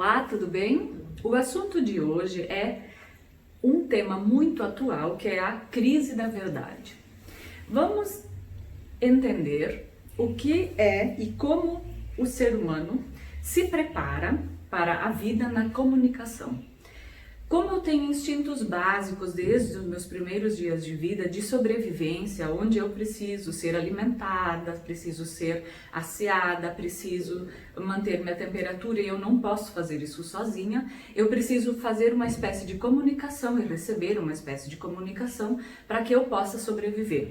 Olá, tudo bem? O assunto de hoje é um tema muito atual, que é a crise da verdade. Vamos entender o que é e como o ser humano se prepara para a vida na comunicação. Como eu tenho instintos básicos desde os meus primeiros dias de vida de sobrevivência, onde eu preciso ser alimentada, preciso ser asseada, preciso manter minha temperatura e eu não posso fazer isso sozinha, eu preciso fazer uma espécie de comunicação e receber uma espécie de comunicação para que eu possa sobreviver.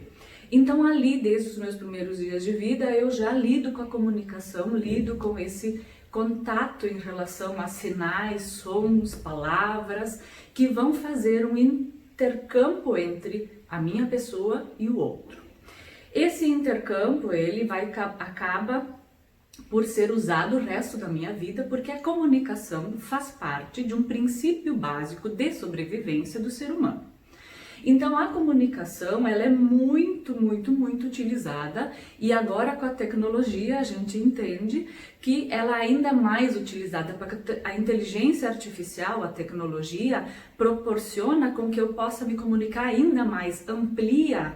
Então ali, desde os meus primeiros dias de vida, eu já lido com a comunicação, lido com esse contato em relação a sinais, sons, palavras que vão fazer um intercâmbio entre a minha pessoa e o outro. Esse intercâmbio, ele acaba por ser usado o resto da minha vida, porque a comunicação faz parte de um princípio básico de sobrevivência do ser humano. Então a comunicação, ela é muito utilizada, e agora com a tecnologia a gente entende que ela é ainda mais utilizada, porque a inteligência artificial, a tecnologia, proporciona com que eu possa me comunicar ainda mais, amplia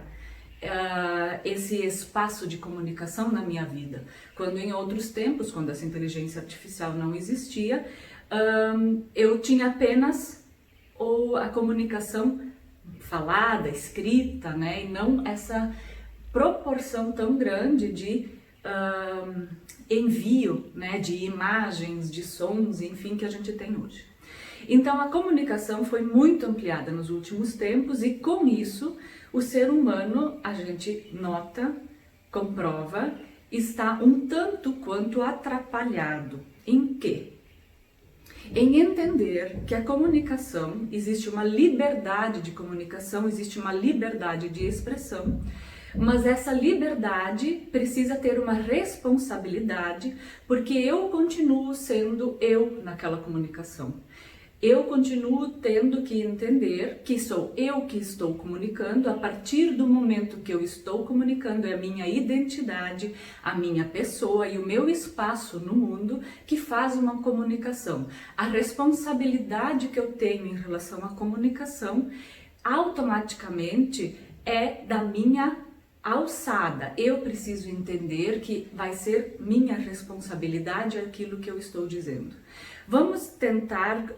esse espaço de comunicação na minha vida. Quando em outros tempos, quando essa inteligência artificial não existia, eu tinha apenas a comunicação falada, escrita, né, e não essa proporção tão grande de envio, né, de imagens, de sons, enfim, que a gente tem hoje. Então a comunicação foi muito ampliada nos últimos tempos e com isso o ser humano, a gente nota, comprova, está um tanto quanto atrapalhado. Em quê? Em entender que a comunicação, existe uma liberdade de comunicação, existe uma liberdade de expressão, mas essa liberdade precisa ter uma responsabilidade, porque eu continuo sendo eu naquela comunicação. Eu continuo tendo que entender que sou eu que estou comunicando, a partir do momento que eu estou comunicando, é a minha identidade, a minha pessoa e o meu espaço no mundo que faz uma comunicação. A responsabilidade que eu tenho em relação à comunicação, automaticamente é da minha alçada. Eu preciso entender que vai ser minha responsabilidade aquilo que eu estou dizendo. Vamos tentar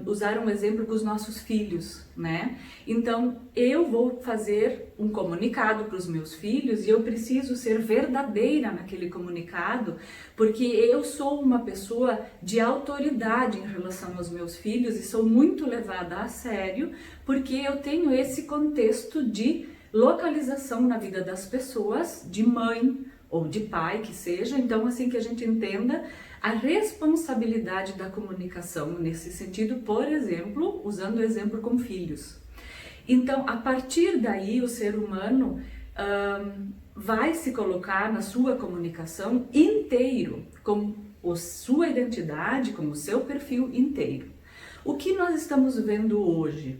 usar um exemplo com os nossos filhos, né? Então, eu vou fazer um comunicado para os meus filhos e eu preciso ser verdadeira naquele comunicado, porque eu sou uma pessoa de autoridade em relação aos meus filhos e sou muito levada a sério, porque eu tenho esse contexto de localização na vida das pessoas, de mãe ou de pai que seja. Então, assim, que a gente entenda a responsabilidade da comunicação nesse sentido, por exemplo, usando o exemplo com filhos. Então, a partir daí, o ser humano vai se colocar na sua comunicação inteiro, com a sua identidade, com o seu perfil inteiro. O que nós estamos vendo hoje?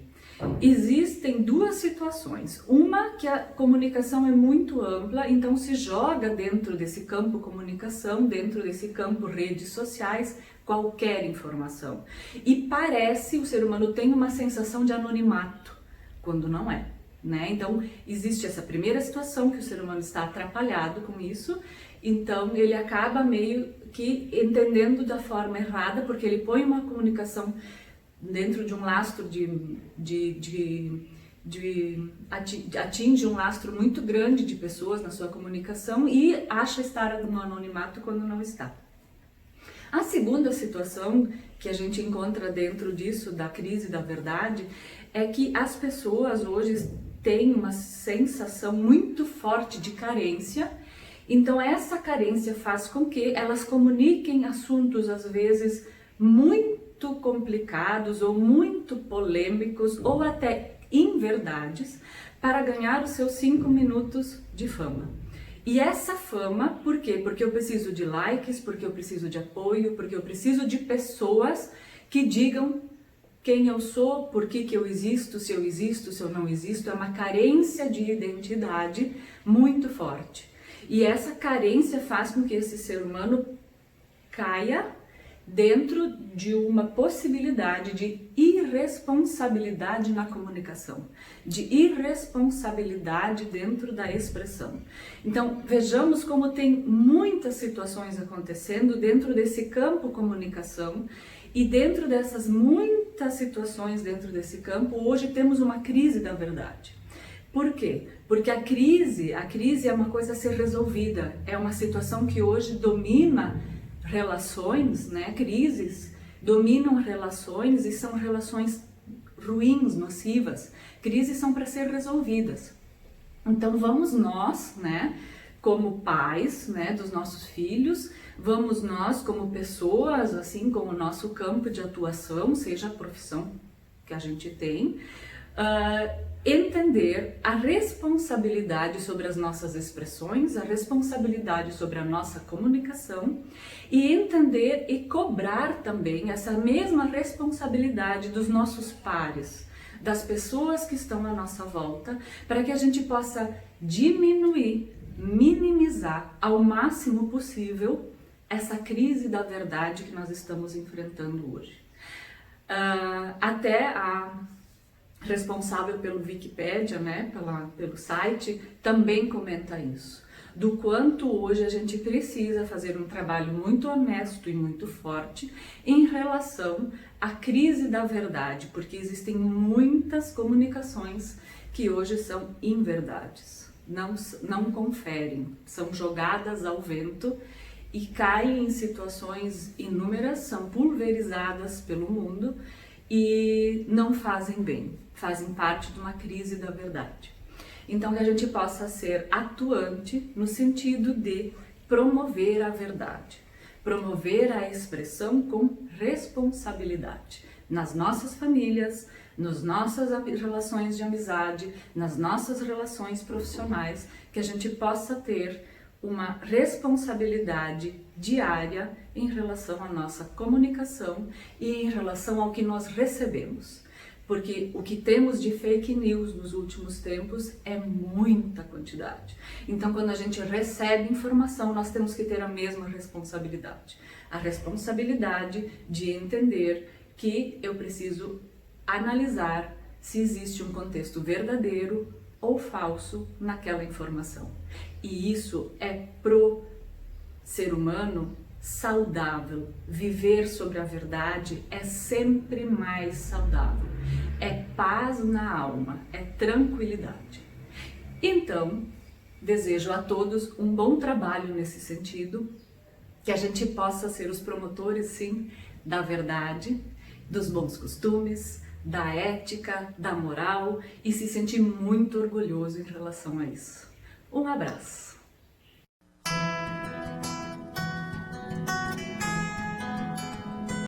Existem duas situações. Uma, que a comunicação é muito ampla, então se joga dentro desse campo comunicação, dentro desse campo redes sociais, qualquer informação. E parece, o ser humano tem uma sensação de anonimato, quando não é, né? Então existe essa primeira situação, que o ser humano está atrapalhado com isso, então ele acaba meio que entendendo da forma errada, porque ele põe uma comunicação dentro de um lastro atinge um lastro muito grande de pessoas na sua comunicação e acha estar no anonimato quando não está. A segunda situação que a gente encontra dentro disso, da crise da verdade, é que as pessoas hoje têm uma sensação muito forte de carência. Então essa carência faz com que elas comuniquem assuntos às vezes muito complicados ou muito polêmicos ou até inverdades para ganhar os seus 5 minutos de fama. E essa fama, por quê? Porque eu preciso de likes, porque eu preciso de apoio, porque eu preciso de pessoas que digam quem eu sou, por que eu existo, se eu não existo. É uma carência de identidade muito forte. E essa carência faz com que esse ser humano caia dentro de uma possibilidade de irresponsabilidade na comunicação, de irresponsabilidade dentro da expressão. Então, vejamos como tem muitas situações acontecendo dentro desse campo comunicação, e dentro dessas muitas situações dentro desse campo, hoje temos uma crise da verdade. Por quê? Porque a crise é uma coisa a ser resolvida, é uma situação que hoje domina relações, né? Crises dominam relações e são relações ruins, nocivas. Crises são para ser resolvidas. Então vamos nós, né, como pais, né, dos nossos filhos, vamos nós como pessoas, assim como o nosso campo de atuação, seja a profissão que a gente tem, entender a responsabilidade sobre as nossas expressões, a responsabilidade sobre a nossa comunicação e entender e cobrar também essa mesma responsabilidade dos nossos pares, das pessoas que estão à nossa volta, para que a gente possa diminuir, minimizar ao máximo possível essa crise da verdade que nós estamos enfrentando hoje. Até a responsável pelo Wikipédia, né, pelo site, também comenta isso, do quanto hoje a gente precisa fazer um trabalho muito honesto e muito forte em relação à crise da verdade, porque existem muitas comunicações que hoje são inverdades, não conferem, são jogadas ao vento e caem em situações inúmeras, são pulverizadas pelo mundo e não fazem bem, fazem parte de uma crise da verdade. Então, que a gente possa ser atuante no sentido de promover a verdade, promover a expressão com responsabilidade nas nossas famílias, nas nossas relações de amizade, nas nossas relações profissionais, que a gente possa ter uma responsabilidade diária em relação à nossa comunicação e em relação ao que nós recebemos. Porque o que temos de fake news nos últimos tempos é muita quantidade. Então, quando a gente recebe informação, nós temos que ter a mesma responsabilidade. A responsabilidade de entender que eu preciso analisar se existe um contexto verdadeiro ou falso naquela informação. E isso é pro ser humano saudável. Viver sobre a verdade é sempre mais saudável. É paz na alma, é tranquilidade. Então, desejo a todos um bom trabalho nesse sentido, que a gente possa ser os promotores, sim, da verdade, dos bons costumes, da ética, da moral e se sentir muito orgulhoso em relação a isso. Um abraço!